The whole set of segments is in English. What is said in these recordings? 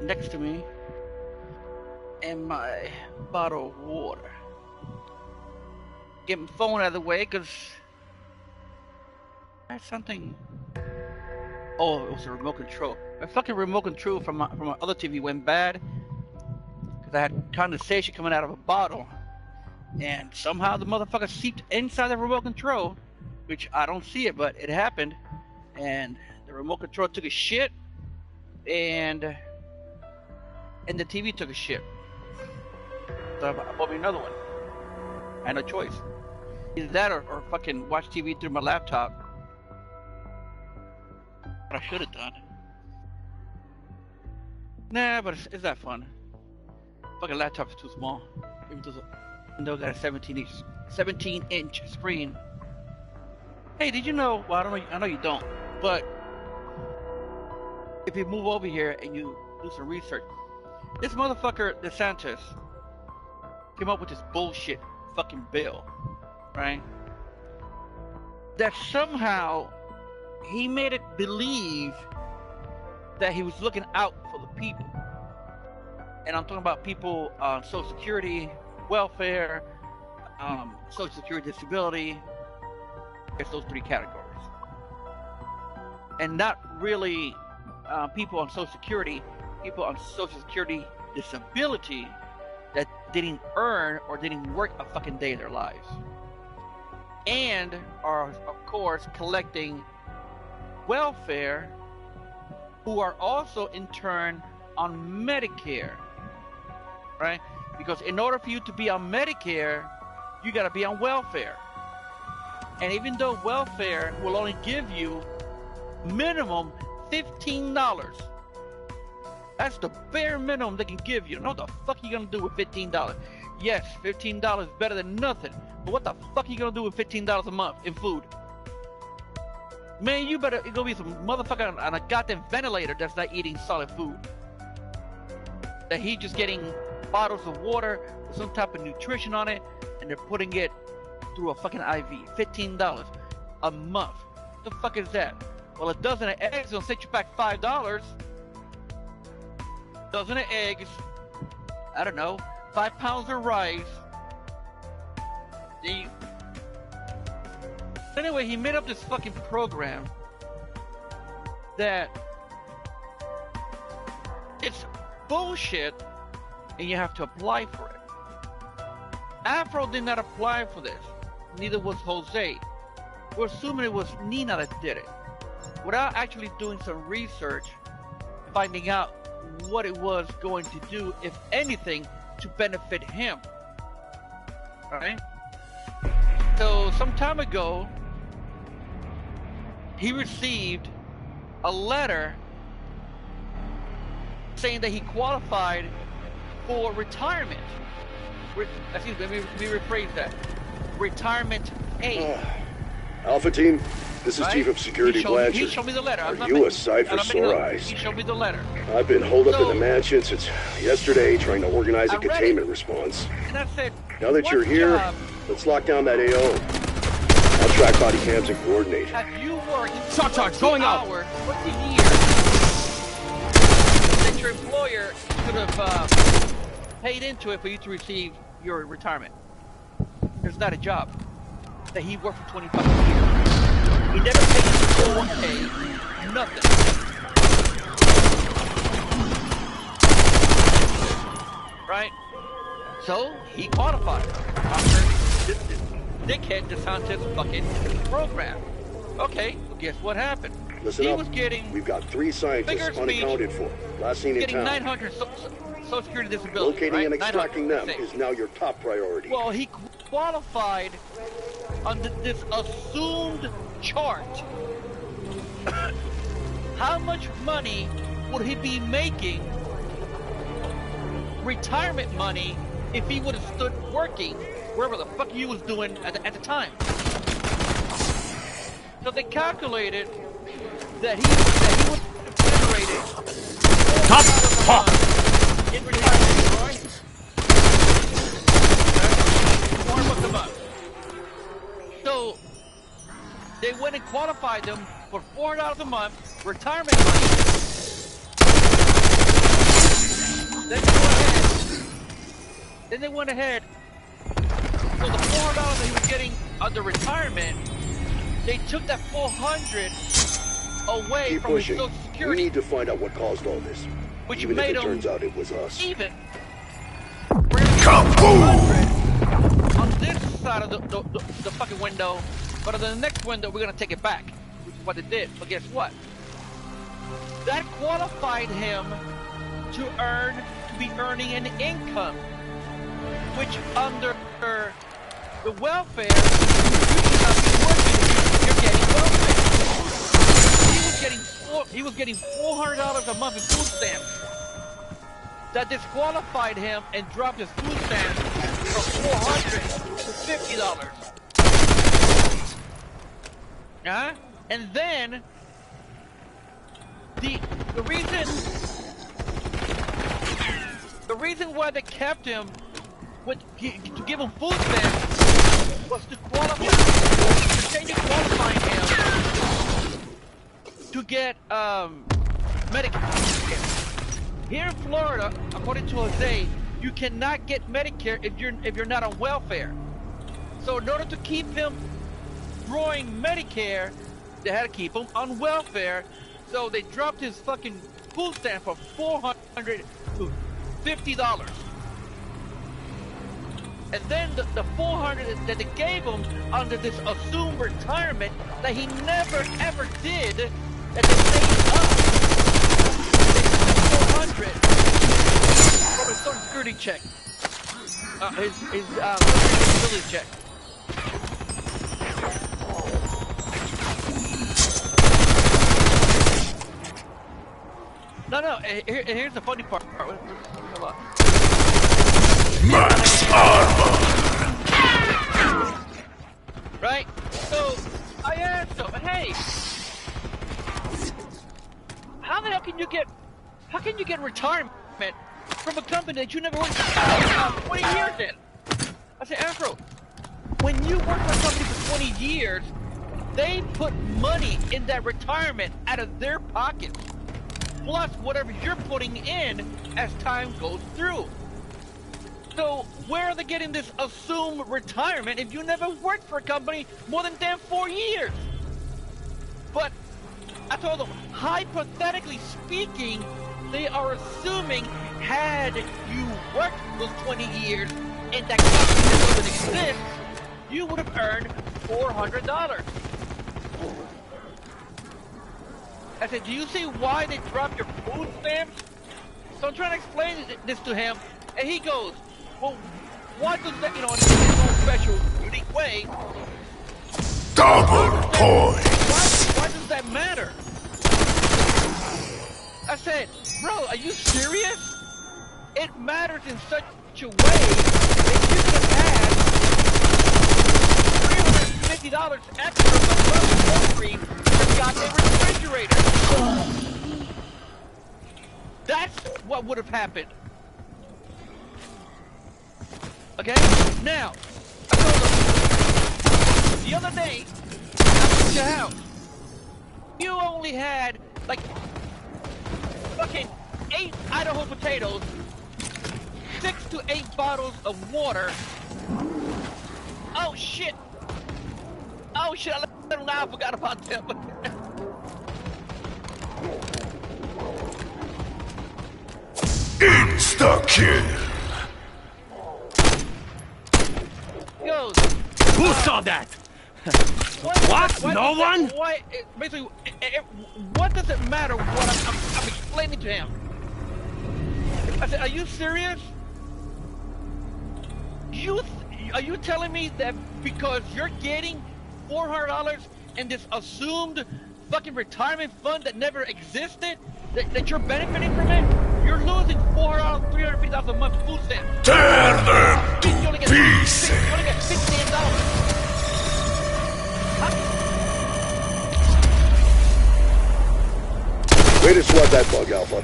next to me and my bottle of water. Get my phone out of the way because I had something. Oh, it was a remote control. My fucking remote control from my other TV went bad because I had condensation coming out of a bottle, and somehow the motherfucker seeped inside the remote control, which I don't see it, but it happened, and the remote control took a shit, and the TV took a shit. So I bought me another one. I had no choice. Either that or fucking watch TV through my laptop. What I should have done. Nah, but it's not fun. Fucking laptop is too small. Even though it got a 17-inch screen. Hey, did you know? Well, I know you don't. But if you move over here and you do some research, this motherfucker DeSantis came up with this bullshit fucking bill, right? That somehow he made it believe that he was looking out for the people. And I'm talking about people on Social Security, welfare, Social Security disability. It's those three categories. And not really people on Social Security, people on Social Security disability that didn't earn or didn't work a fucking day of their lives. And are, of course, collecting welfare, who are also in turn on Medicare, right? Because in order for you to be on Medicare, you got to be on welfare. And even though welfare will only give you minimum $15, that's the bare minimum they can give you. What the fuck are you gonna do with $15? Yes, $15 is better than nothing. But what the fuck are you gonna do with $15 a month in food? Man, you better go be some motherfucker on a goddamn ventilator that's not eating solid food. That he just getting bottles of water with some type of nutrition on it, and they're putting it through a fucking IV. $15 a month. What the fuck is that? Well, a dozen of eggs will set you back $5. Dozen of eggs, I don't know, 5 pounds of rice. Anyway, he made up this fucking program that it's bullshit, and you have to apply for it. Afro did not apply for this. Neither was Jose. We're assuming it was Nina that did it, without actually doing some research, finding out what it was going to do, if anything, to benefit him. Alright? So, some time ago, he received a letter saying that he qualified for retirement. Excuse me, let me rephrase that. Retirement aid. Alpha Team, this is Chief of Security Blanchard. He showed me the letter. Are you a sight for sore eyes? He showed me the letter. I've been holed up in the mansion since yesterday trying to organize a containment response. And I said, now that you're here, let's lock down that AO. I'll track body cams and coordinate. Have you worked Shock, going out! 20 years that your employer could have paid into it for you to receive your retirement? There's not a job that he worked for 25 years. He never paid his 401k, nothing. Right? So, he qualified after this dickhead DeSantis fucking program. Okay, well, guess what happened? Listen up, we've got 3 scientists unaccounted for. Last seen in town. 900 Social Security disability. Locating and extracting them is now your top priority. Well, he qualified under this assumed chart. How much money would he be making, retirement money, if he would have stood working wherever the fuck he was doing at the time? So they calculated that he would have generated in retirement, right? $4 a month. So they went and qualified them for $400 a month retirement money. Then they went ahead. So the $400 that he was getting under retirement, they took that $400 away Keep from pushing. his Social Security. We need to find out what caused all this. Which Even made if it him turns out it was us. even. Kaboom! On this side of the fucking window, but on the next window we're gonna take it back, which is what they did. But guess what? That qualified him to be earning an income, which under the welfare, you should not be working. You're getting welfare. He was getting $400 a month in food stamps. That disqualified him and dropped his food stamps from $400 to $50. And then the reason why they kept him to give him food stamps was to change to qualify him to get Medicare. Here in Florida, according to Jose, you cannot get Medicare if you're not on welfare. So in order to keep him drawing Medicare, they had to keep him on welfare. So they dropped his fucking food stamp from $400 to $50. And then the $400 that they gave him under this assumed retirement that he never ever did, that they saved up. They took $400 from his Social Security check. His disability check. No, here's the funny part. Max armor. Right? So I asked him, hey, how the hell can you get retirement from a company that you never worked for 20 years in? I said, Afro, when you work for a company for 20 years, they put money in that retirement out of their pockets, plus whatever you're putting in as time goes through. So where are they getting this assumed retirement if you never worked for a company more than damn 4 years? But I told them, hypothetically speaking, they are assuming had you worked those 20 years in that company that doesn't exist, you would have earned $400. I said, do you see why they dropped your food stamps? So I'm trying to explain this to him, and he goes, well, why does that, in his own special, unique way, Double points. Why does that matter? I said, bro, are you serious? It matters in such a way that you could have $350 extra from the grocery and got a refrigerator. That's what would have happened. Okay? Now, I told him, the other day, I was at your house. You only had, like, fucking 8 Idaho potatoes, 6 to 8 bottles of water. Oh, shit. Oh, shit, I let them know. I forgot about them. Insta-kill. Goes, Who saw that? What? No one? Basically, what does it matter what I'm explaining to him? I said, are you serious? Are you telling me that because you're getting $400 in this assumed fucking retirement fund that never existed, that you're benefiting from it? You're losing $400, $350 a month food stamps. Tear them to pieces. You only get $16. Way to swat that bug, Alpha.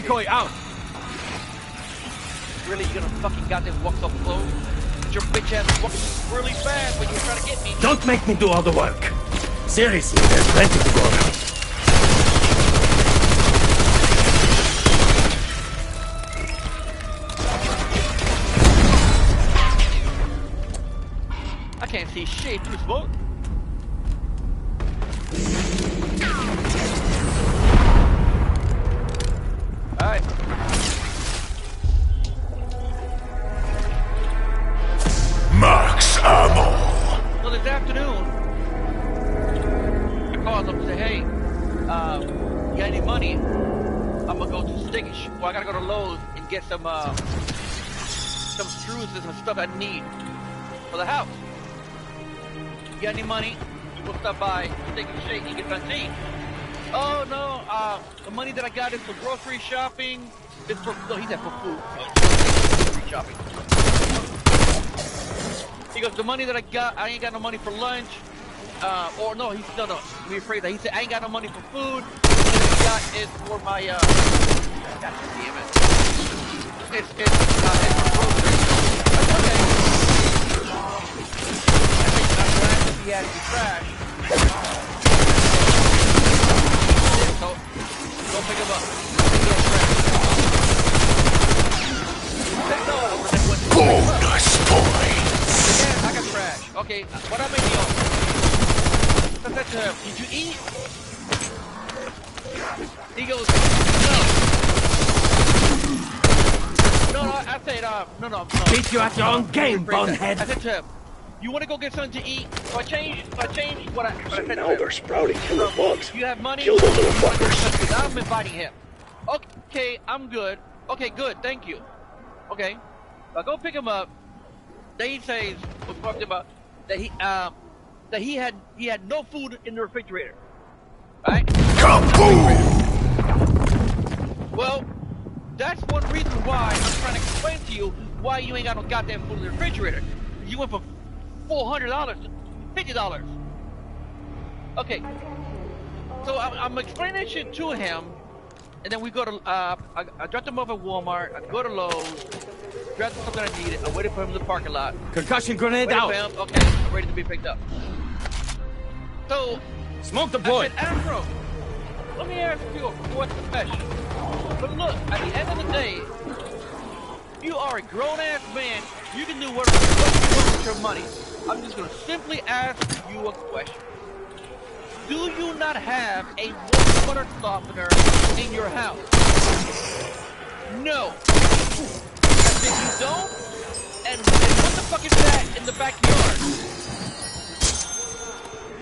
Decoy out. Really, you're gonna fucking goddamn walk so close? Your bitch ass walking really fast when you're trying to get me. Don't make me do all the work. Seriously, there's plenty to go around. I can't see shit through smoke. Alright. Max ammo. So this afternoon, I called them and said, hey, you got any money? I'm gonna go to Steak and well, I gotta go to Lowe's and get some screws and some stuff I need for the house. You got any money? We'll stop by Steak and Shake and get something to eat. Oh no, the money that I got is for grocery shopping. It's for, no, he said for food. Grocery shopping. He goes, the money that I got, I ain't got no money for lunch. Or no, no, let me rephrase that. He said, I ain't got no money for food. The money that I got is for my, God damn it. It's for groceries. Okay. I'm glad that he had the trash. So, go pick him up. Bonus points. Yeah, I got trash. Okay, what I made you on? I said to him, did you eat? He goes, no. No, I said, no. Beat you at your own game, bonehead. I said to him, you want to go get something to eat? So I changed what I said to Now him. they're sprouting killer bugs. You have money? Kill those little fuckers. Now I'm inviting him. Okay, I'm good. Okay, good, thank you. Okay, I go pick him up. Then he says, was talking about that he had no food in the refrigerator. Right? Kaboom! Well, that's one reason why I'm trying to explain to you why you ain't got no goddamn food in the refrigerator. You went from $400 to $50. Okay, so I'm explaining shit to him, and then we go to I dropped him off at Walmart. I go to Lowe's, grabbed something I needed. I waited for him in the parking lot. Concussion grenade Waited out. for him. Okay, I'm ready to be picked up. So Smoke I deployed. said, Afro, let me ask you a question. But look, at the end of the day, you are a grown-ass man. You can do whatever you want with your money. I'm just going to simply ask you a question. Do you not have a water softener in your house? No. And if you don't, and what the fuck is that in the backyard?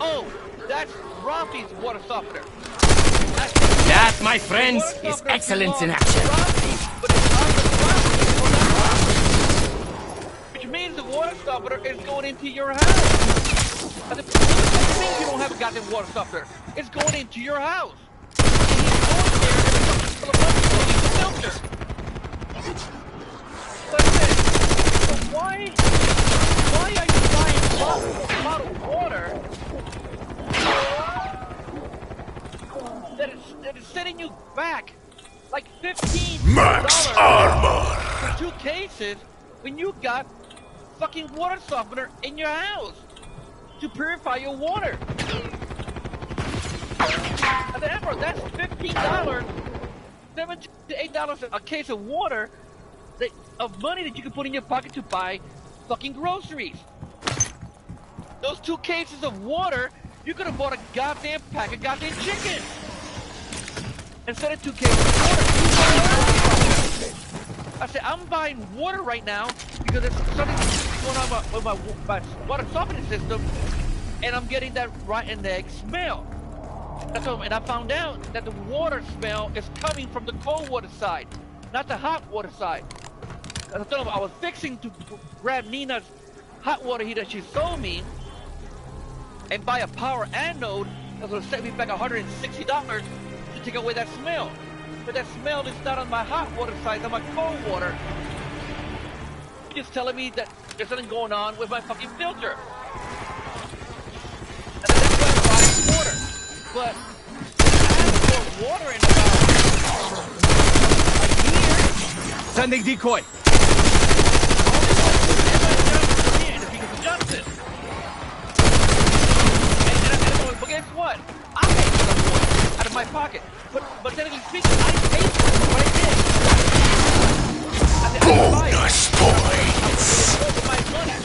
Oh, that's Rafi's water softener. That, my friends, is excellence in action. Which means the water softener is going into your house. And the means you don't have a goddamn water softener. It's going into your house. And he's going there and it's fucking full of money, so he's a filter. But then, so why are you buying bottled water that is setting you back like $15 Max armor. for 2 cases when you got fucking water softener in your house to purify your water? And then, Emperor, that's $15, $7 to $8 a case of water, of money that you can put in your pocket to buy fucking groceries. Those 2 cases of water, you could have bought a goddamn pack of goddamn chicken instead of 2 cases of water. I said, I'm buying water right now because there's something going on with my water softening system, and I'm getting that rotten egg smell. That's what, and I found out that the water smell is coming from the cold water side, not the hot water side. I told him I was fixing to grab Nina's hot water heater she sold me and buy a power anode that will set me back $160 to take away that smell. But that smell is not on my hot water side, it's on my cold water. Just telling me that there's something going on with my fucking filter. And that's why I'm buying water. But I haven't poured water in about Sending decoy. But guess what? I paid for the water out of my pocket. But technically speaking, I paid for it. What I did. Bonus points. My money.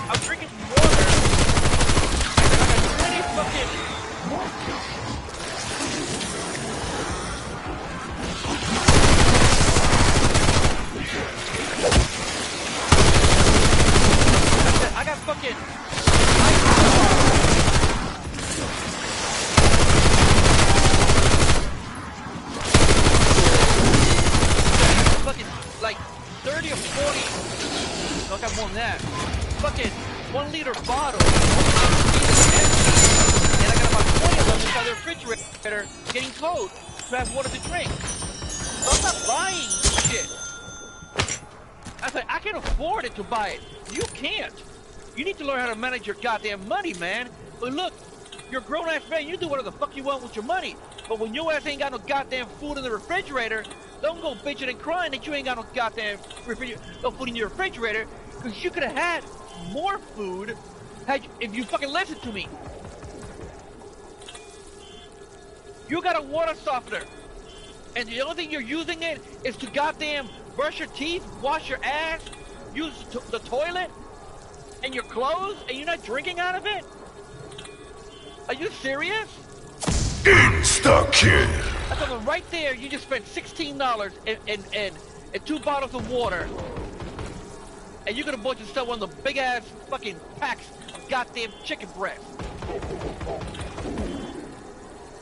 I'm drinking water. I got 20 fucking. I got fucking. Fucking like 30 or 40. No, I got more than that. Fucking 1 liter bottle. And I got about 20 of them inside the refrigerator getting cold to have water to drink. So I'm not buying shit. I said, I can afford it to buy it. You can't. You need to learn how to manage your goddamn money, man. But look, you're a grown-ass man. You do whatever the fuck you want with your money. But when your ass ain't got no goddamn food in the refrigerator, don't go bitching and crying that you ain't got no goddamn no food in your refrigerator, because you could have had more food if you fucking listened to me. You got a water softener, and the only thing you're using it is to goddamn brush your teeth, wash your ass, use the toilet, and your clothes, and you're not drinking out of it? Are you serious? Insta-kill. I told them right there, you just spent $16 and 2 bottles of water. And you could have bought yourself one of the big ass fucking packs of goddamn chicken breast.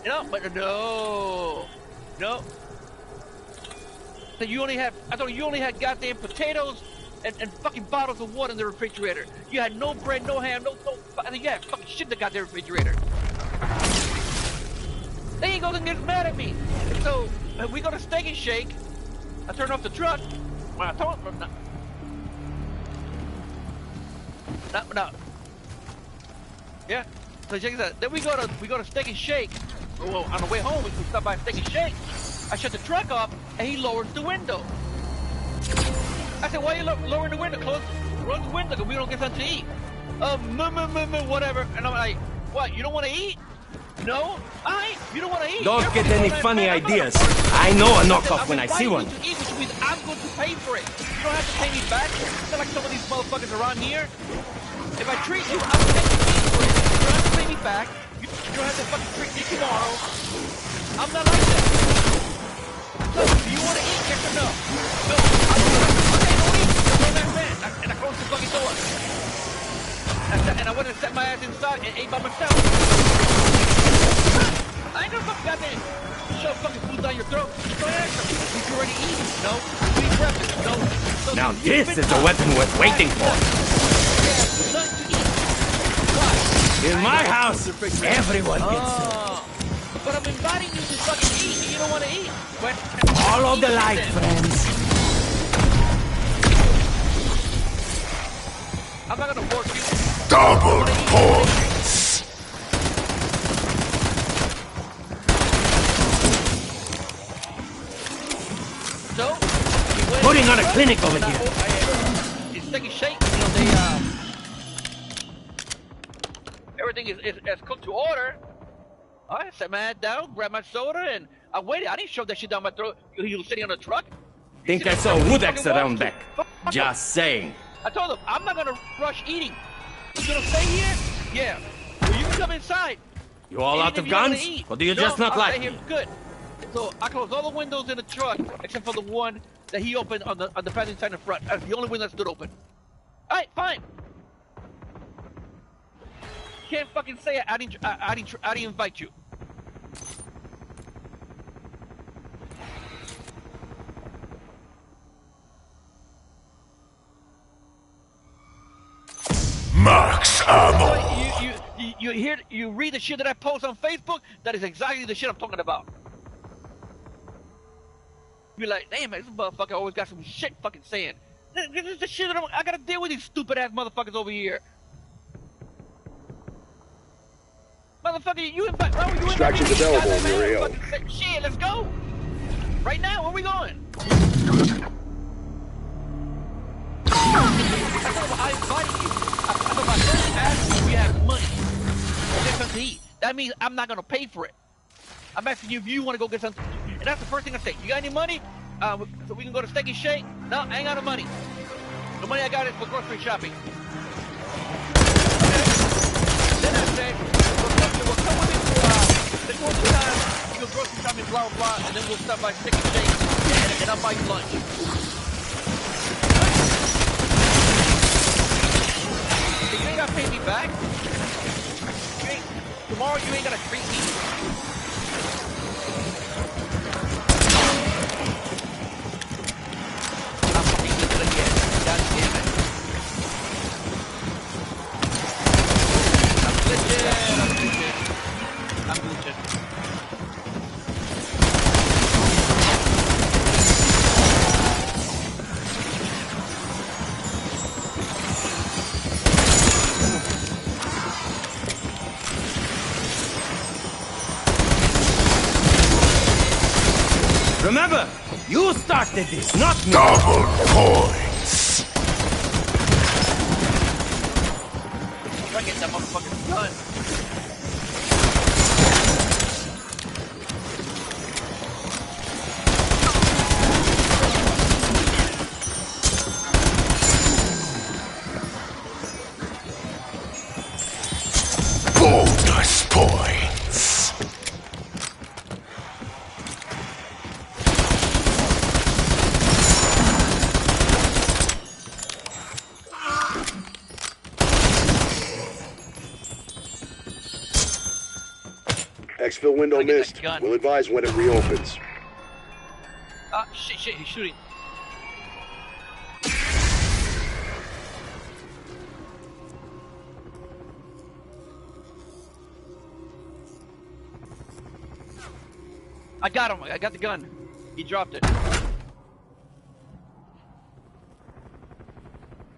You know, but no. So you only have, I thought you only had goddamn potatoes and fucking bottles of water in the refrigerator. You had no bread, no ham, no, I think you had fucking shit in the goddamn refrigerator. Then he goes and gets mad at me. So we go to Steak and Shake. I turn off the truck. When I told him, no. Yeah. So check this out. Then we go to Steak and Shake. Well, on the way home, we stop by Steak and Shake. I shut the truck up, and he lowers the window. I said, "Why are you lowering the window? Close the window, because we don't get something to eat." Whatever. And I'm like, "What? You don't want to eat?" No, you don't want to eat. Don't get any funny ideas. I know a knockoff when I see one. To eat, which means I'm going to pay for it. You don't have to pay me back. It's not like some of these motherfuckers around here. If I treat you, I'm going to pay for it. You don't have to pay me back. You don't have to fucking treat me tomorrow. I'm not like that. So, do you want to eat? Yes or no? No. I'm going to don't eat. You're that man. And I closed the fucking door. And I went and set my ass inside and ate by myself. I ain't gonna fucking goddamn shove fucking food down your throat. Don't ask them. Did you already eat? No. Did you eat breakfast? No. So now this is a weapon worth waiting for. Yeah, nothing to eat. Why? In my house, everyone gets it. But I'm inviting you to fucking eat and you don't want to eat. Follow the light, friends. I'm not gonna force you. Double points. So, putting on a clinic over here. It's Steak and Shake. You know, everything is cooked to order. I set my head down, grabbed my soda, and I waited. I didn't shove that shit down my throat. He was sitting on the truck. Think I saw wood axe around back. Just saying. I told him, I'm not gonna rush eating. You gonna stay here? Yeah. Well, you can come inside. You all out of guns? Or do you just not like me? Good. So I closed all the windows in the truck except for the one that he opened on the passenger side in front. That's the only window that stood open. Alright, fine. Can't fucking say I didn't invite you. Max ammo. You read the shit that I post on Facebook? That is exactly the shit I'm talking about. Be like, damn, man, this motherfucker always got some shit fucking saying. This is the shit that I gotta deal with these stupid ass motherfuckers over here. Motherfucker, you invite. Extractions available in your AO. Shit, let's go. Right now, where we going? I invited you. I know my first asked you if you have money. Get something to eat. That means I'm not gonna pay for it. I'm asking you if you want to go get something. And that's the first thing I say. You got any money? So we can go to Steak and Shake? No, I ain't got no money. The money I got is for grocery shopping. Okay. Then I said, well, come with me to, let's go time. You go grocery shopping, blah, blah, blah, and then we'll stop by Steak and Shake, and I'll buy you lunch. You ain't gotta pay me back. Tomorrow you ain't gonna treat me. I'm fucking eating again. God damn it. I'm glitching. Remember, you started this, not me. Double points. Try to get that motherfucking gun. Bonus points. Exfil window missed. We'll advise when it reopens. Shit, he's shooting. I got him. I got the gun. He dropped it.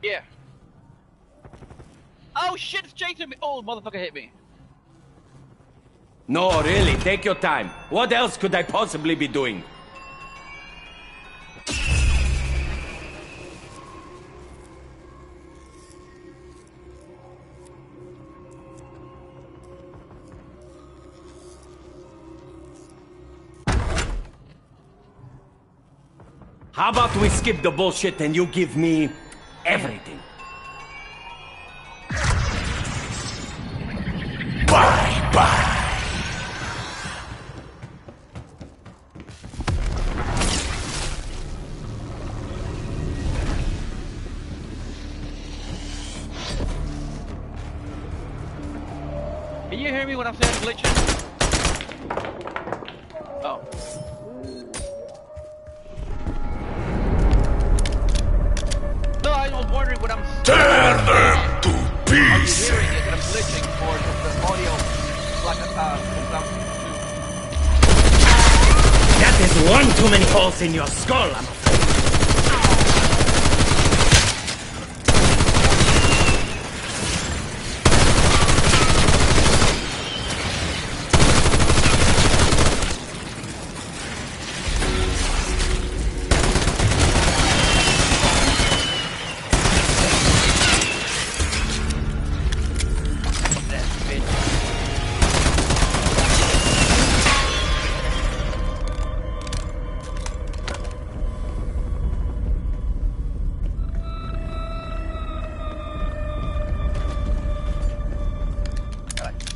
Yeah. Oh shit, it's chasing me. Oh, motherfucker hit me. No, really, take your time. What else could I possibly be doing? How about we skip the bullshit and you give me everything? Bye-bye. Can you hear me when I'm saying glitching? Oh. No, I was wondering what I'm Turn them to pieces. hearing it, that I'm glitching, or the audio like That is one too many holes in your skull, I'm afraid.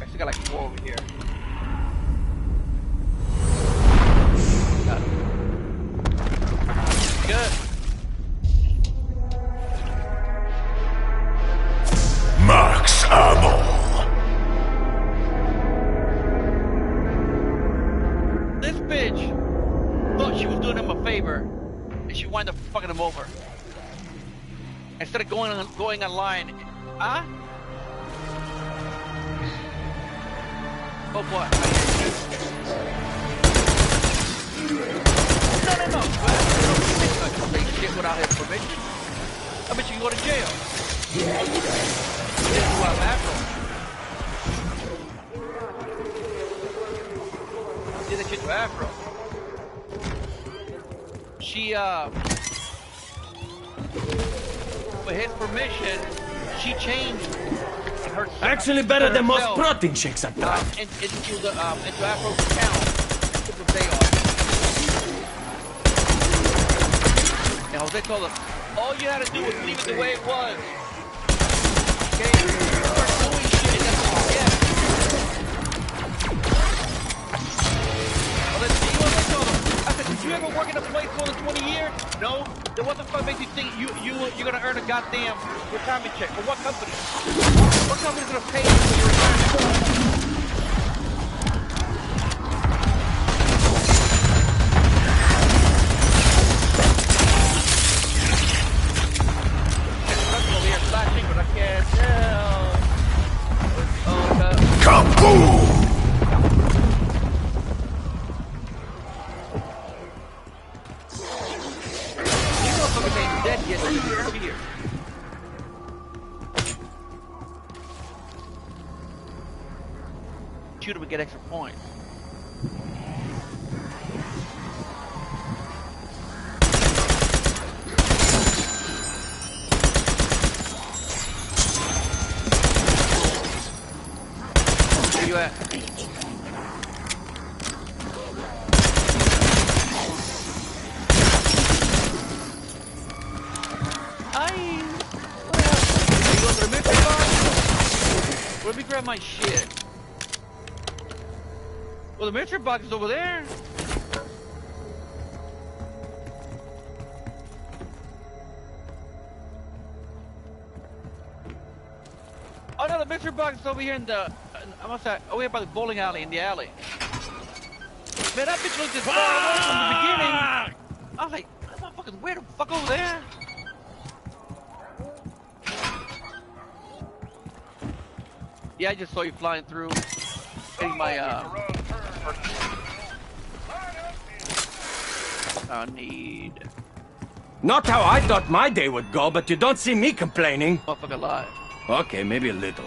I got like 4 over here. Good. Max ammo. This bitch thought she was doing him a favor, and she wound up fucking him over. Instead of going online, huh? Oh what? No. Don't say shit without his permission. I bet you can go to jail. This is why I'm after him. Did that shit to Afro. she with his permission, she changed her. Actually, better than most herself, protein shakes I've tried. into Afro's account. Took the day off. And Jose told him, all you had to do was leave it the way it was. Okay? You start doing shit, and that's what you get. Well, let's see, what I told him. I said, did you ever work in a place more than 20 years? No. Then what the fuck makes you think you're gonna earn a goddamn retirement check? For what company? What company's gonna pay you for your retirement? But I can't tell. Kaboom! These motherfuckers ain't dead yet, they're here. Shoot them and get extra points. Where you at? You go to the mystery box? Let me grab my shit. Well, the mystery box is over there. Oh no, the mystery box is over here in the. I must say, over here by the bowling alley, in the alley. Man, that bitch looked as far away from the beginning. I was like, that motherfucker's where the fuck over there? Yeah, I just saw you flying through. Getting my I need. Not how I thought my day would go, but you don't see me complaining. Motherfucker alive. Okay, maybe a little.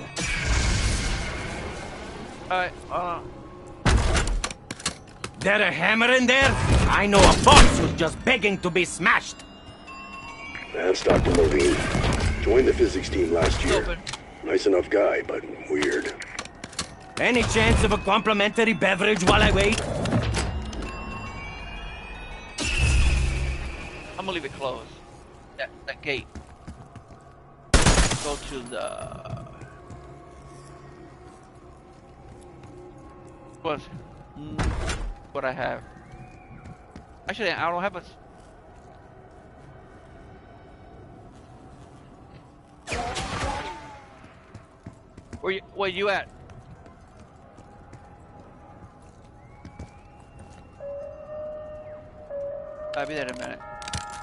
Alright, There a hammer in there? I know a box who's just begging to be smashed. That's Dr. Levine. Joined the physics team last year. open. Nice enough guy, but weird. Any chance of a complimentary beverage while I wait? I'm gonna leave it closed. That gate. Go to the. What I have. Actually, I don't have a. Where you at? I'll be there in a minute.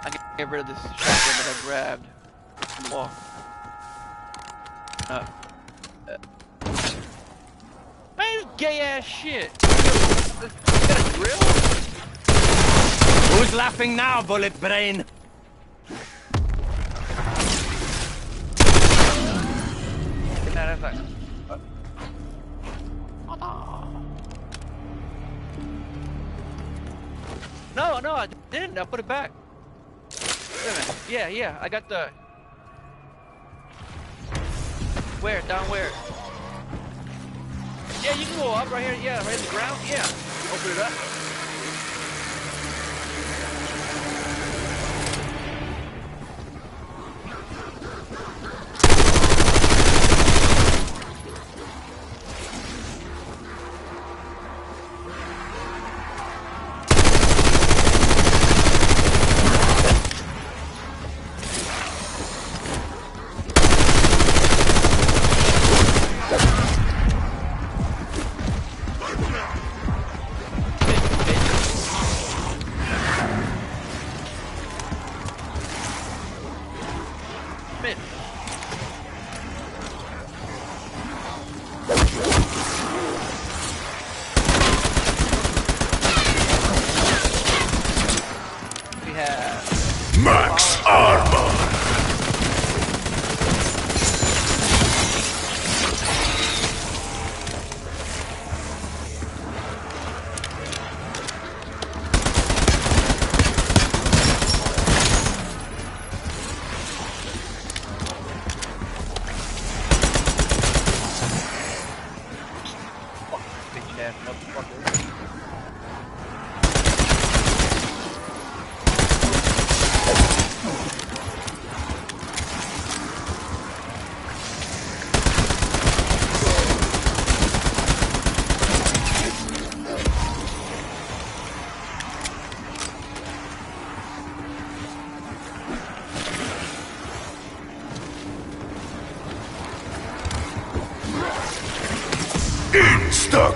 I can get rid of this shotgun that I grabbed. Walk. Man, this gay ass shit. You got a grill? Who's laughing now, bullet brain? Nah, that's like. No, I didn't. I put it back. Wait a minute. Yeah, I got the. Where? Down where? Yeah, you can go up right here. Yeah, right in the ground. Yeah. Open it up.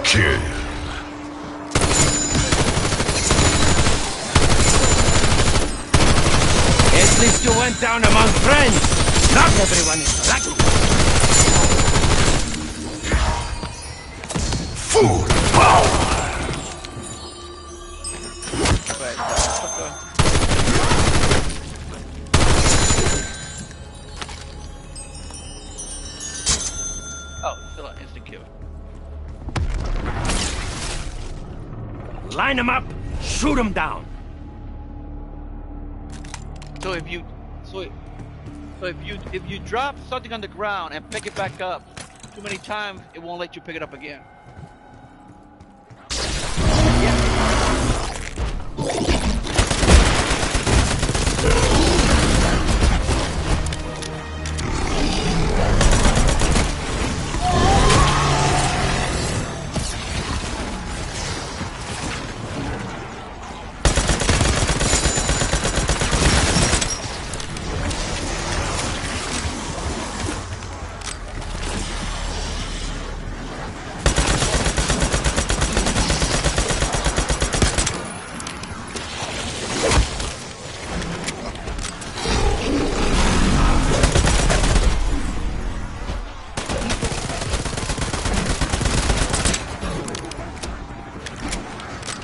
kill. At least you went down among friends. Not everyone is lucky. Full power. Oh, still an instant kill. Line them up, shoot them down. So if you if you drop something on the ground and pick it back up too many times, it won't let you pick it up again.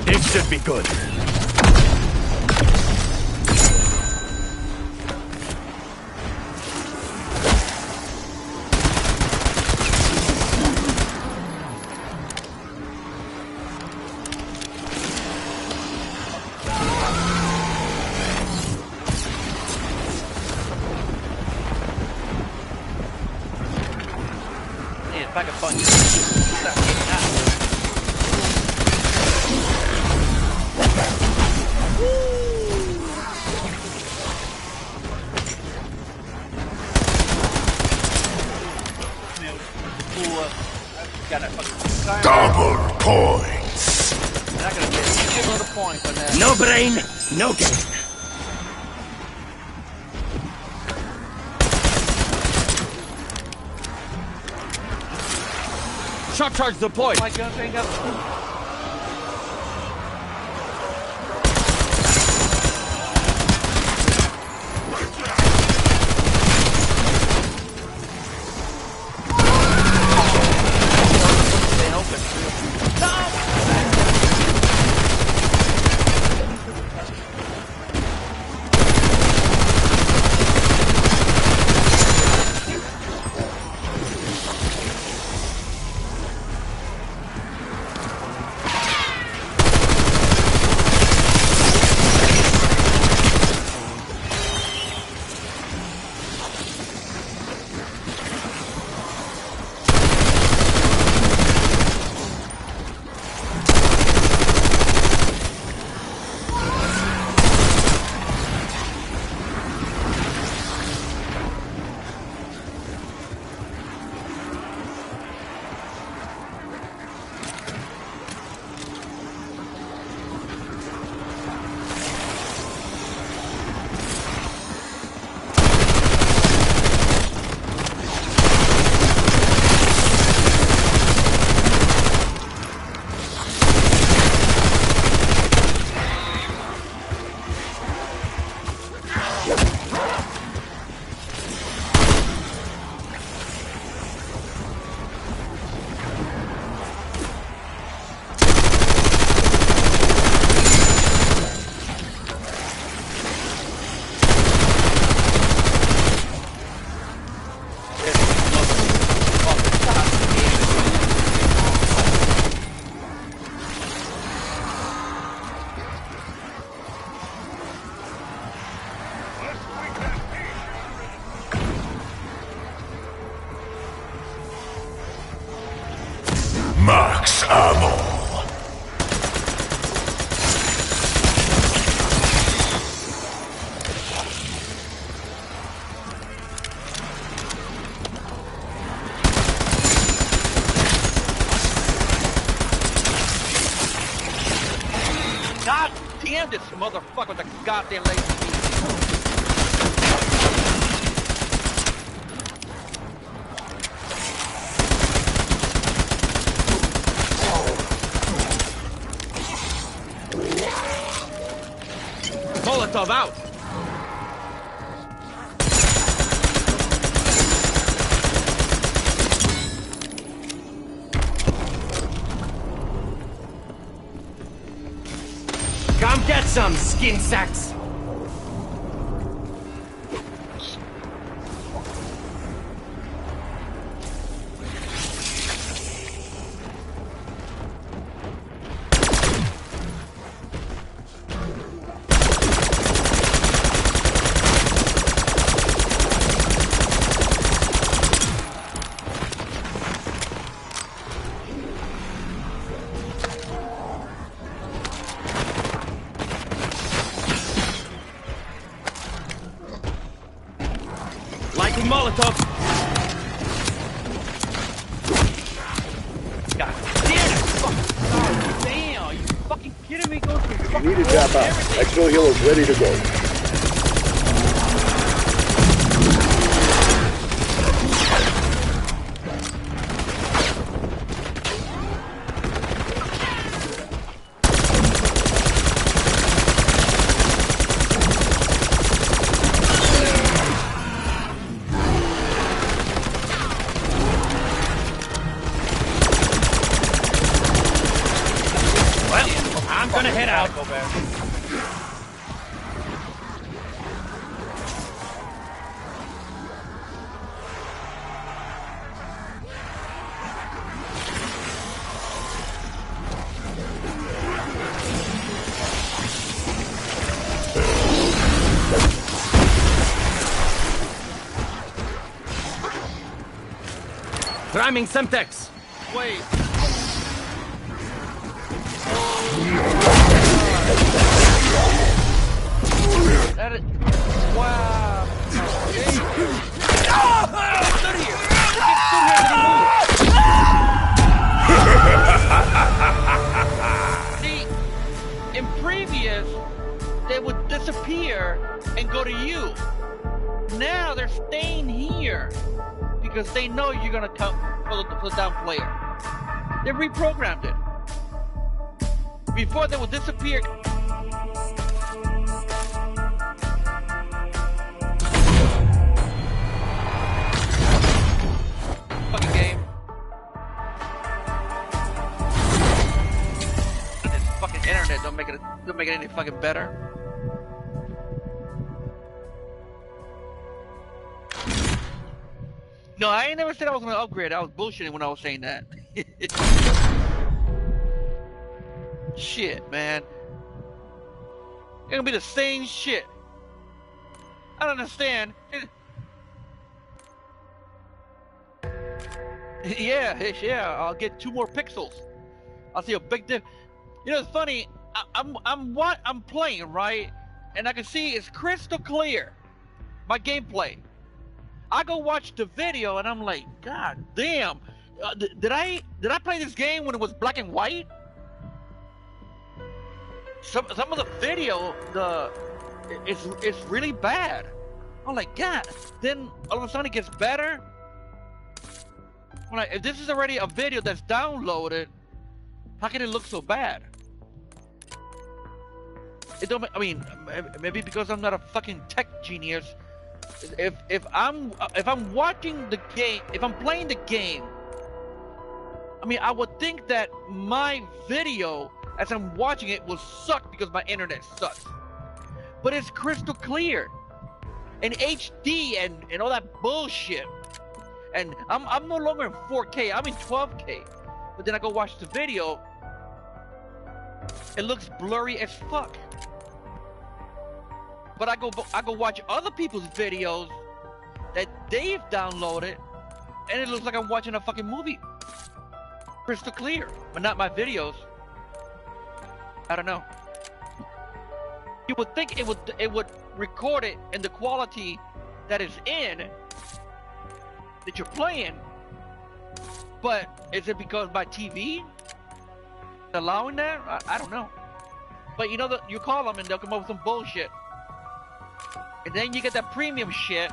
This should be good. Yeah, back a punch. Double points. Not gonna give another point on that. No brain, no gain. Shot charge deployed. My gun ain't got. Max ammo. God damn this motherfucker with the goddamn laser beam. Molotov out! Come get some, skin sacks! Lighting Molotov! God damn it! Fuck. Damn, are you fucking kidding me? Go through You need to tap out. External healer's ready to go. I'm gonna head out. Priming Semtex. Wait. That is, wow. Stood here. See, in previous, they would disappear and go to you. Now they're staying here because they know you're gonna come for the down player. They reprogrammed it. Before they would disappear. Fucking game. This fucking internet don't make it any fucking better. No, I ain't never said I was gonna upgrade. I was bullshitting when I was saying that. Shit, man. It's gonna be the same shit. I don't understand. Yeah, I'll get 2 more pixels. I'll see a big difference. You know, it's funny. I'm playing, right? And I can see it's crystal clear. My gameplay. I go watch the video and I'm like, God damn. Did I play this game when it was black and white? Some of the video, it's really bad. I'm like, God. Then all of a sudden it gets better. I'm like, if this is already a video that's downloaded, how can it look so bad? It don't. I mean, maybe because I'm not a fucking tech genius. If I'm watching the game, if I'm playing the game, I mean, I would think that my video as I'm watching it will suck because my internet sucks. But it's crystal clear, and HD and all that bullshit. And I'm no longer in 4K. I'm in 12K. But then I go watch the video. It looks blurry as fuck. But I go watch other people's videos that they've downloaded, and it looks like I'm watching a fucking movie. Crystal clear, but not my videos. I don't know. You would think it would record it in the quality that it's in that you're playing, but is it because my TV is allowing that? I don't know. But you know that you call them and they'll come up with some bullshit. And then you get that premium shit,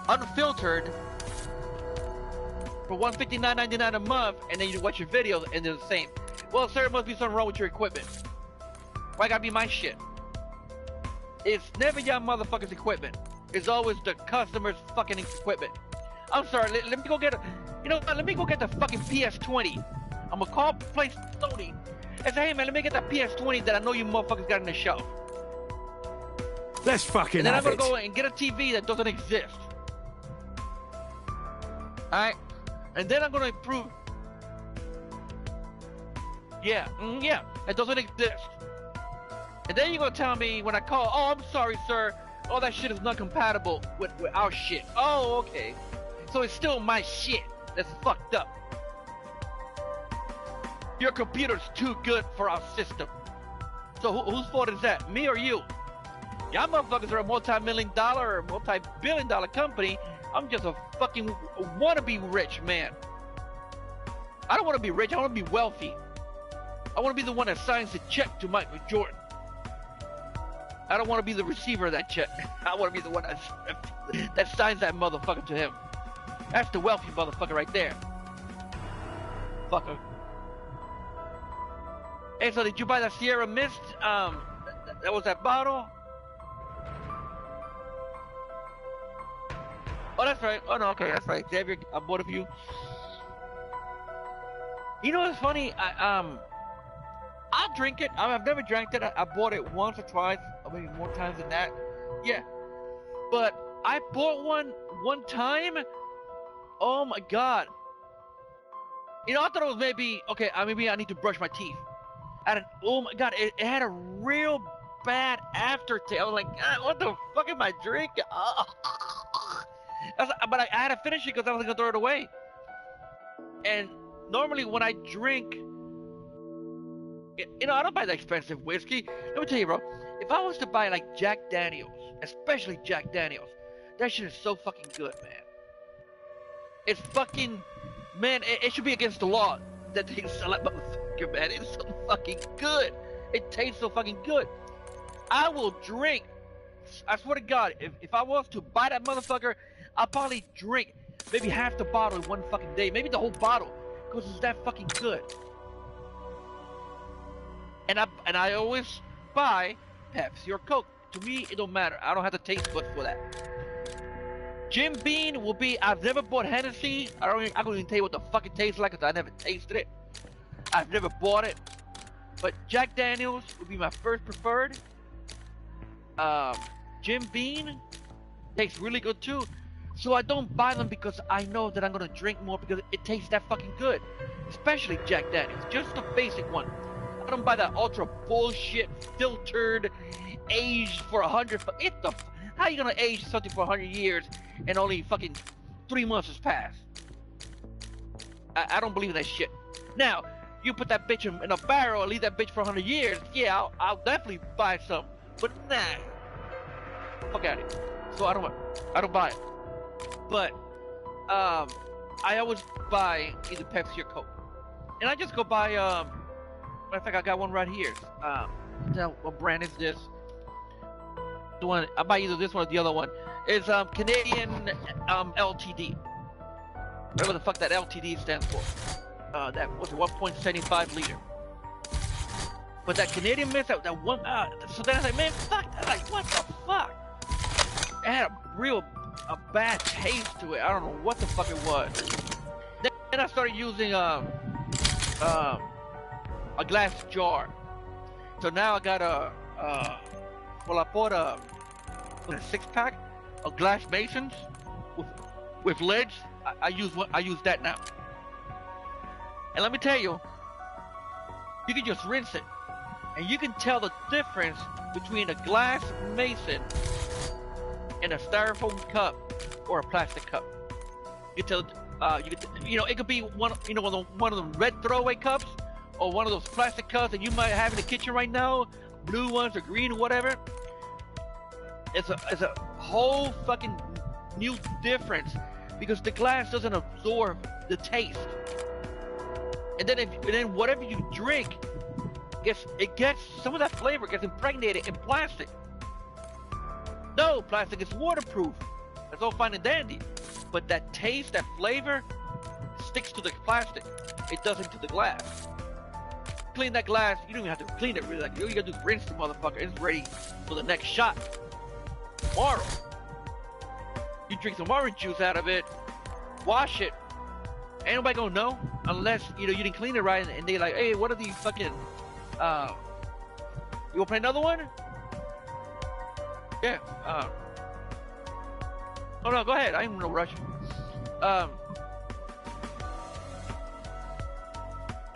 unfiltered, for $159.99 a month, and then you watch your videos and they're the same. Well, sir, there must be something wrong with your equipment. Why gotta be my shit? It's never your motherfucker's equipment. It's always the customer's fucking equipment. I'm sorry, let me go get a, you know what, let me go get the fucking PS20. I'm gonna call place Sony and say, hey man, let me get that PS20 that I know you motherfuckers got in the shelf. Let's fucking And then I'm have gonna it. go and get a TV that doesn't exist. Alright? And then I'm gonna improve. Yeah, yeah, it doesn't exist. And then you're gonna tell me when I call, oh, I'm sorry, sir. Oh, that shit is not compatible with our shit. Oh, okay. So it's still my shit that's fucked up. Your computer's too good for our system. So whose fault is that? Me or you? Y'all motherfuckers are a multi-million-dollar or multi-billion-dollar company. I'm just a fucking wannabe rich man. I don't want to be rich. I want to be wealthy. I want to be the one that signs the check to Michael Jordan. I don't want to be the receiver of that check. I want to be the one that signs that motherfucker to him. That's the wealthy motherfucker right there. Fucker. Hey, so did you buy that Sierra Mist? That was that bottle? Oh, that's right. Oh, no, okay, that's right. Xavier, I bought it for you. You know what's funny? I'll drink it. I've never drank it. I bought it once or twice, or maybe more times than that. Yeah. But I bought one time. Oh my god. You know, I thought it was maybe, okay, maybe I need to brush my teeth. Oh my god, it had a real bad aftertaste. I was like, God, what the fuck am I drinking? But I had to finish it because I was going to throw it away. And normally when I drink, you know, I don't buy that expensive whiskey. Let me tell you, bro. If I was to buy like Jack Daniels, especially Jack Daniels, that shit is so fucking good, man. It's fucking, man, it should be against the law that they sell that motherfucker, man. It's so fucking good. It tastes so fucking good. I will drink, I swear to God, if I was to buy that motherfucker, I'll probably drink maybe half the bottle in one fucking day, maybe the whole bottle, because it's that fucking good. And I always buy Pepsi or Coke. To me, it don't matter. I don't have the taste buds for that. Jim Beam will be. I've never bought Hennessy. I don't even tell you what the fuck it tastes like because I never tasted it. I've never bought it. But Jack Daniels would be my first preferred. Jim Beam tastes really good too. So I don't buy them because I know that I'm gonna drink more because it tastes that fucking good. Especially Jack Daniels, just the basic one. I don't buy that ultra bullshit, filtered, aged for 100. How you gonna age something for 100 years and only fucking 3 months has passed? I don't believe in that shit. Now, you put that bitch in a barrel and leave that bitch for 100 years. Yeah, I'll definitely buy some. But nah, fuck out of it. So I don't buy it. But I always buy either Pepsi or Coke, and I just go buy matter of fact, I got one right here. What brand is this? The one I buy either this one or the other one. It's Canadian LTD. Whatever the fuck that LTD stands for. That was a 1.75 liter. But that Canadian Mist, that one. So then I was like, man, fuck that. Like, what the fuck? It had a bad taste to it. I don't know what the fuck it was. Then I started using a glass jar. So now I got I bought a 6-pack of glass Masons with lids. I use that now. And let me tell you, you can just rinse it, and you can tell the difference between a glass Mason and a styrofoam cup or a plastic cup. You can tell, it could be one of the red throwaway cups, or one of those plastic cups that you might have in the kitchen right now, blue ones or green or whatever. It's a whole fucking new difference because the glass doesn't absorb the taste. And then whatever you drink gets some of that flavor gets impregnated in plastic. No, plastic is waterproof. That's all fine and dandy. But that taste, that flavor, sticks to the plastic. It doesn't to the glass. clean that glass, you don't even have to clean it really. Like, all you gotta do is rinse the motherfucker. It's ready for the next shot. Tomorrow. You drink some orange juice out of it, wash it. Ain't nobody gonna know unless you didn't clean it right, and they like, hey, what are these fucking? You wanna play another one? Yeah. Oh no, go ahead. I ain't in no rush.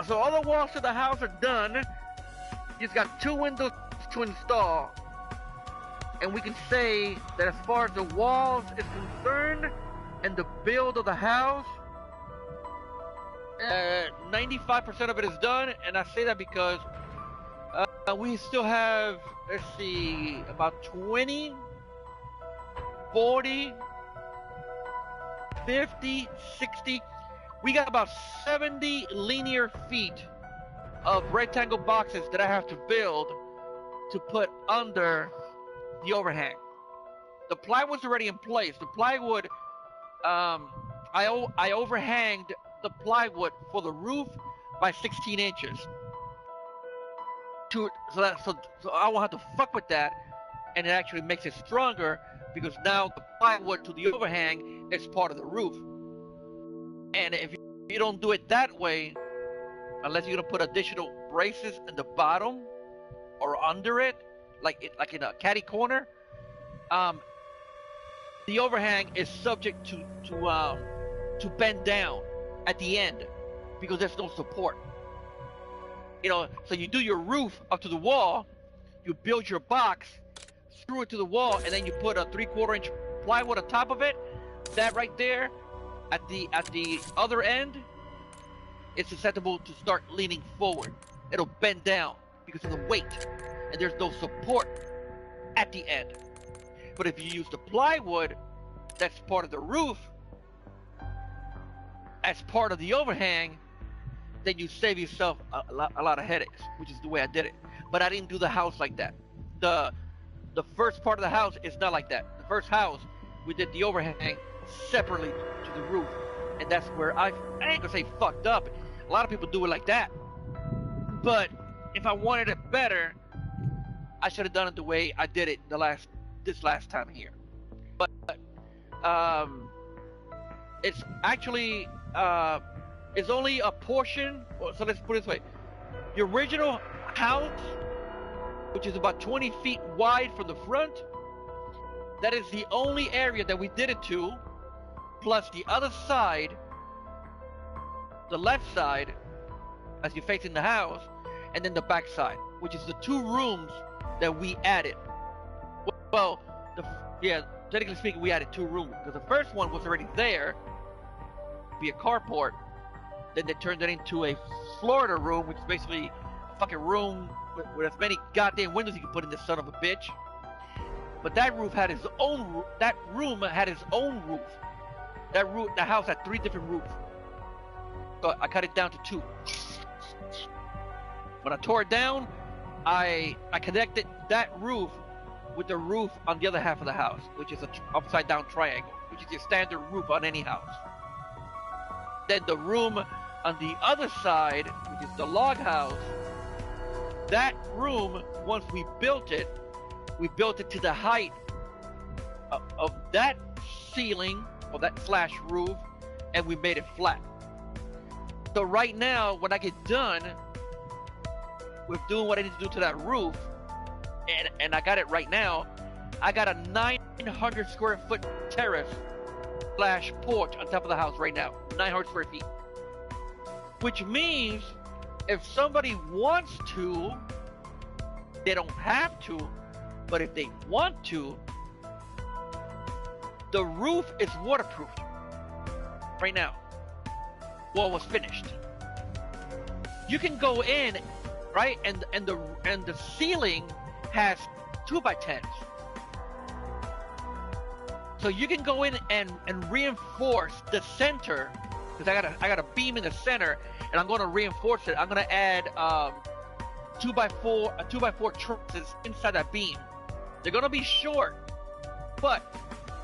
So all the walls to the house are done. You just got 2 windows to install. And we can say that as far as the walls is concerned and the build of the house, 95% of it is done. And I say that because we still have, let's see, about 20, 40, 50, 60. We got about 70 linear feet of rectangle boxes that I have to build to put under the overhang. The plywood's already in place. The plywood, I overhanged the plywood for the roof by 16 inches. So I won't have to fuck with that, and it actually makes it stronger because now the plywood to the overhang is part of the roof. And if you don't do it that way, unless you're gonna put additional braces in the bottom or under it, like in a catty corner, the overhang is subject to bend down at the end because there's no support. So you do your roof up to the wall, you build your box, screw it to the wall, and then you put a 3/4 inch plywood on top of it. That right there, at the other end, it's susceptible to start leaning forward. It'll bend down because of the weight, and there's no support at the end. But if you use the plywood, that's part of the roof, as part of the overhang, then you save yourself a lot of headaches, which is the way I did it. But I didn't do the house like that. The first part of the house is not like that. The first house, we did the overhang separately to the roof, and that's where I ain't gonna say fucked up. A lot of people do it like that, but if I wanted it better, I should have done it the way I did it this last time here. But it's actually it's only a portion. So let's put it this way: the original house, which is about 20 feet wide from the front, that is the only area that we did it to. Plus the other side, the left side, as you're facing the house, and then the back side, which is the 2 rooms that we added. Well, technically speaking, we added 2 rooms because the first one was already there, be a carport. Then they turned it into a Florida room, which is basically a fucking room with as many goddamn windows you can put in this son of a bitch. But that room had its own. That room had its own roof. The house had 3 different roofs. So I cut it down to 2. When I tore it down, I connected that roof with the roof on the other half of the house, which is an upside down triangle, which is your standard roof on any house. Then the room on the other side, which is the log house, that room, once we built it to the height of that ceiling, or that slash roof, and we made it flat. So right now, when I get done with doing what I need to do to that roof, and I got it right now, I got a 900 square foot terrace slash porch on top of the house right now, 900 square feet. Which means if somebody wants to, they don't have to, but if they want to, the roof is waterproofed right now. Well, it was finished. You can go in, right, and the ceiling has 2x10s. So you can go in and reinforce the center, because I got a beam in the center, and I'm going to reinforce it. I'm going to add 2x4 trusses inside that beam. They're going to be short, but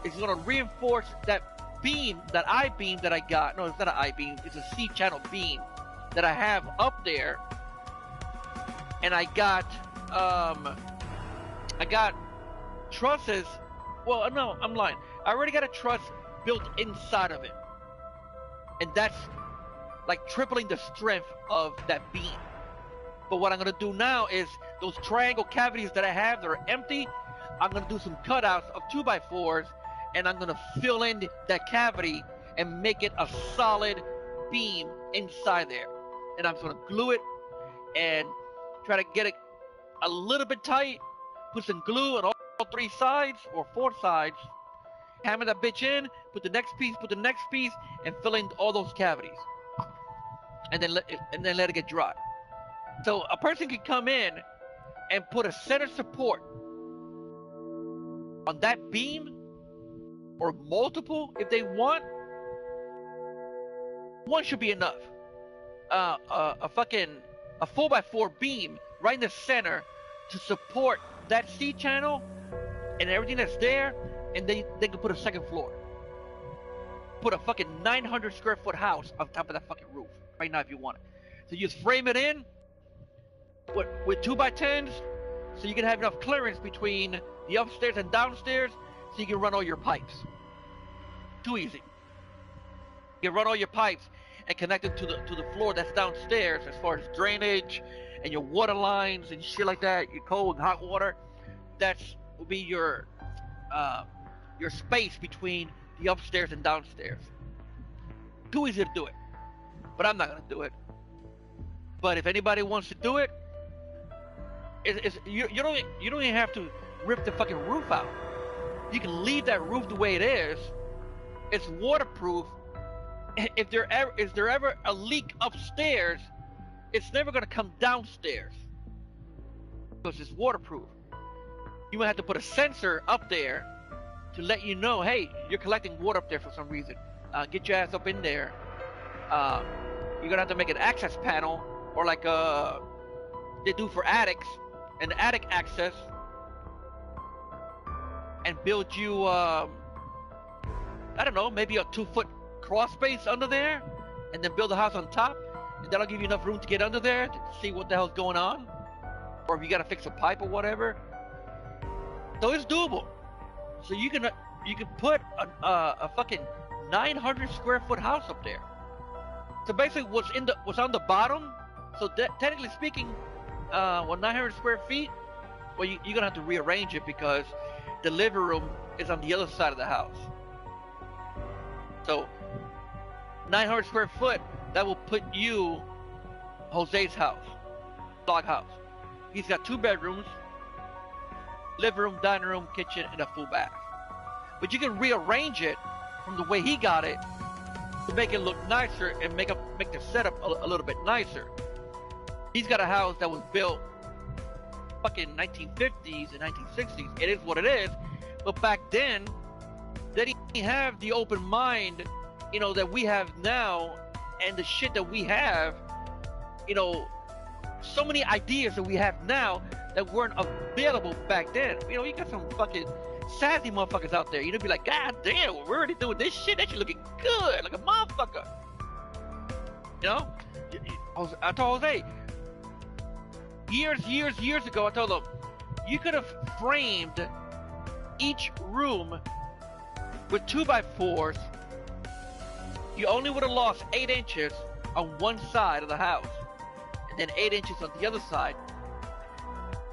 it's going to reinforce that beam, that I-beam that I got. No, it's not an I-beam. It's a C-channel beam that I have up there and I got trusses. Well, no, I'm lying. I already got a truss built inside of it, and that's like tripling the strength of that beam. But what I'm gonna do now is those triangle cavities that I have that are empty, I'm gonna do some cutouts of 2x4s, and I'm gonna fill in that cavity and make it a solid beam inside there. And I'm gonna glue it and try to get it a little bit tight, put some glue on all 3 sides or 4 sides, hammer that bitch in, put the next piece, and fill in all those cavities. And then let it get dry. So a person can come in and put a center support on that beam, or multiple if they want. One should be enough. A 4x4 beam right in the center to support that C channel and everything that's there, and they can put a second floor. Put a fucking 900 square foot house on top of that fucking roof right now if you want it. So you just frame it in with 2x10s, so you can have enough clearance between the upstairs and downstairs, so you can run all your pipes. Too easy. You can run all your pipes and connect them to the floor that's downstairs, as far as drainage and your water lines and shit like that, your cold and hot water. That's will be your space between the upstairs and downstairs. Too easy to do it, but I'm not gonna do it. But if anybody wants to do it, you don't even have to rip the fucking roof out. You can leave that roof the way it is. It's waterproof. If there ever a leak upstairs, it's never gonna come downstairs because it's waterproof. You might have to put a sensor up there to let you know, hey, you're collecting water up there for some reason. Get your ass up in there. You're gonna have to make an access panel, or like they do for attics, an attic access, and build you, I don't know, maybe a 2-foot crawl space under there, and then build a house on top, and that'll give you enough room to get under there to see what the hell's going on, or if you gotta fix a pipe or whatever. So it's doable. So you can put a fucking 900 square foot house up there. So basically, what's on the bottom. So technically speaking, 900 square feet. Well, you're gonna have to rearrange it because the living room is on the other side of the house. So 900 square foot, that will put you Jose's house, dog house. He's got 2 bedrooms, living room, dining room, kitchen, and a full bath. But you can rearrange it from the way he got it to make it look nicer and make the setup a little bit nicer. He's got a house that was built fucking 1950s and 1960s. It is what it is. But back then, they didn't have the open mind, that we have now, and the shit that we have, so many ideas that we have now that weren't available back then. You got some fucking sassy motherfuckers out there. Be like, God damn, we're already doing this shit. That shit looking good, like a motherfucker. I told Jose, years ago, I told him, you could have framed each room with 2x4s. You only would have lost 8 inches on one side of the house, and then 8 inches on the other side.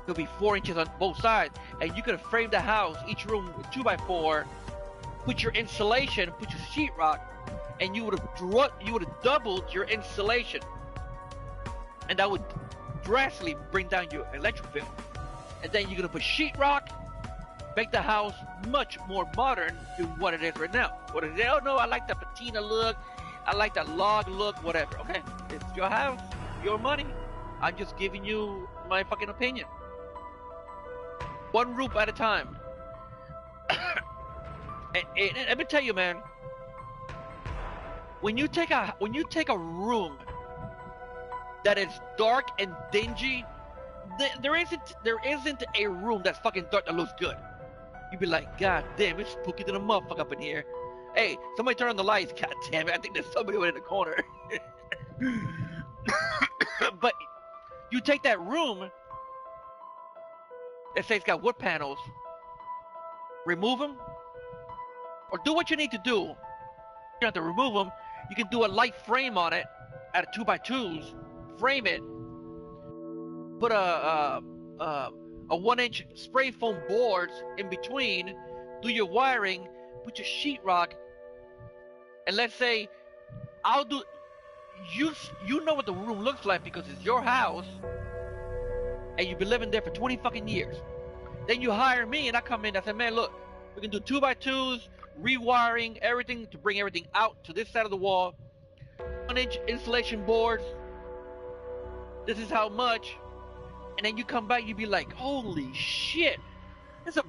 It'll be 4 inches on both sides, and you could have framed the house, each room with 2x4, put your insulation, put your sheetrock, and you would have doubled your insulation, and that would drastically bring down your electric bill. And then you're gonna put sheetrock, make the house much more modern than what it is right now. What is it? Oh no, I like the patina look, I like that log look, whatever. Okay, it's your house, your money. I'm just giving you my fucking opinion. One room at a time. and let me tell you, man, when you take a room that is dark and dingy, there isn't a room that's fucking dark that looks good. You'd be like, God damn, it's spooky to the motherfucker up in here. Hey, somebody turn on the lights. God damn it, I think there's somebody over in the corner. But you take that room Let's say it's got wood panels. Remove them, or do what you need to do. You don't have to remove them. You can do a light frame on it, at a 2x2s. Frame it. Put a 1-inch spray foam boards in between. Do your wiring. Put your sheetrock. And let's say, I'll do. You know what the room looks like because it's your house, and you've been living there for 20 fucking years. Then you hire me, and I come in. I say, man, look, we can do 2x2s, rewiring everything to bring everything out to this side of the wall. 1-inch insulation boards. This is how much. And then you come back, you be like, holy shit, it's a.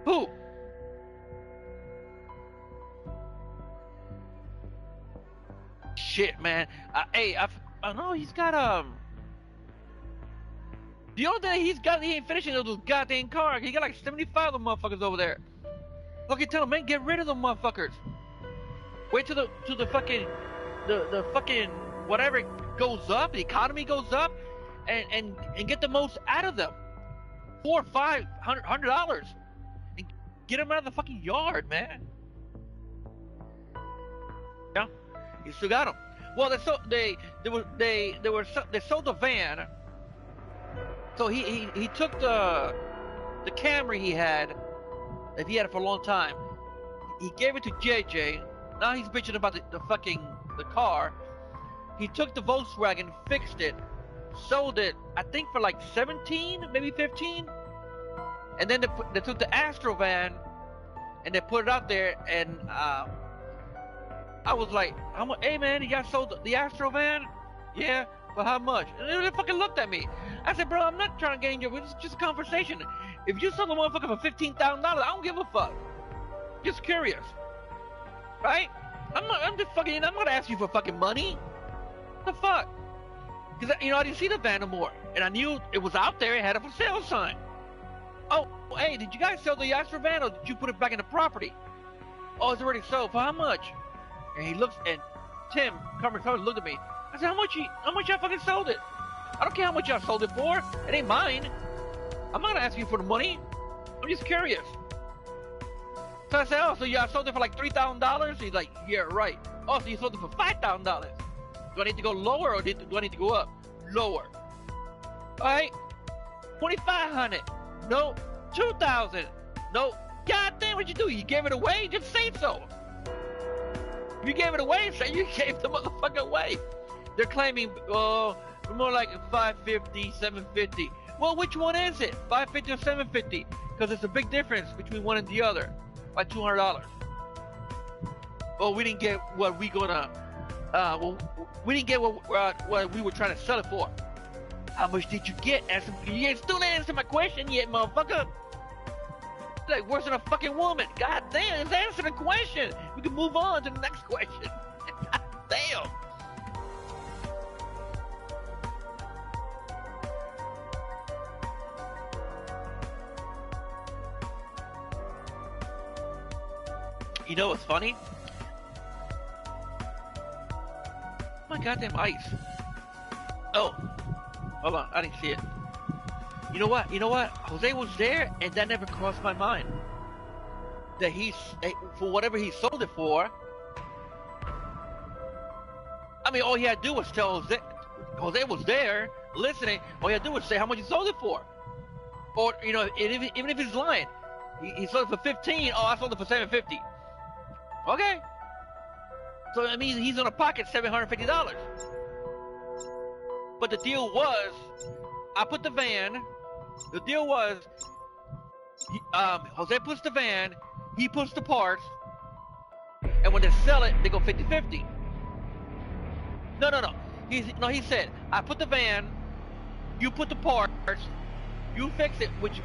Who? Shit, man. Hey, I know he's got the other day he ain't finishing those goddamn cars. He got like 75 of them motherfuckers over there. Okay, tell him, man, get rid of them motherfuckers. Wait till the fucking the fucking whatever goes up, the economy goes up, and get the most out of them. $400, $500, and get them out of the fucking yard, man. Yeah, you still got them. Well, they sold the van. So he took the Camry he had, if he had it for a long time. He gave it to JJ. Now he's bitching about the car. He took the Volkswagen, fixed it, sold it, I think for like 17, maybe 15. And then they took the Astro van and they put it out there, and I was like, how much? Hey man, you guys sold the Astro van? Yeah, for how much? And they fucking looked at me. I said, bro, I'm not trying to get in your. It's just a conversation. If you sold the motherfucker for $15,000, I don't give a fuck. Just curious, right? I'm just fucking. I'm not asking you for fucking money. What the fuck? Because I didn't see the van no more, and I knew it was out there. It had a for sale sign. Oh, hey, did you guys sell the Astro van, or did you put it back in the property? Oh, it's already sold. For how much? And he looks, and Tim, Carmen, looked at me. I said, how much y'all fucking sold it? I don't care how much y'all sold it for. It ain't mine. I'm not asking you for the money. I'm just curious. So I said, oh, so y'all sold it for like $3,000? He's like, yeah, right. Oh, so you sold it for $5,000. Do I need to go lower, or do I need to go up? Lower. All right. $2,500. No. $2,000. No. God damn, what'd you do? You gave it away? Just say so. You gave it away, so you gave the motherfucker away. They're claiming, more like $550, $750. Well, which one is it? $550 or $750? Because it's a big difference between one and the other, by $200. Well, we didn't get what we gonna. We didn't get what we were trying to sell it for. How much did you get? You ain't still answering my question yet, motherfucker. Like worse than a fucking woman. God damn, just answer the question. We can move on to the next question. Damn. You know what's funny? My goddamn ice. Oh, hold on, I didn't see it. You know what? Jose was there, and that never crossed my mind. That for whatever he sold it for. I mean, all he had to do was tell Jose. Jose was there, listening. All he had to do was say how much he sold it for. Or even if he's lying, he sold it for 15. Oh, I sold it for $750. Okay. So I mean, he's on a pocket $750. But the deal was, I put the van. The deal was, Jose puts the van, he puts the parts, and when they sell it, they go 50-50. No. He said, I put the van, you put the parts, you fix it, which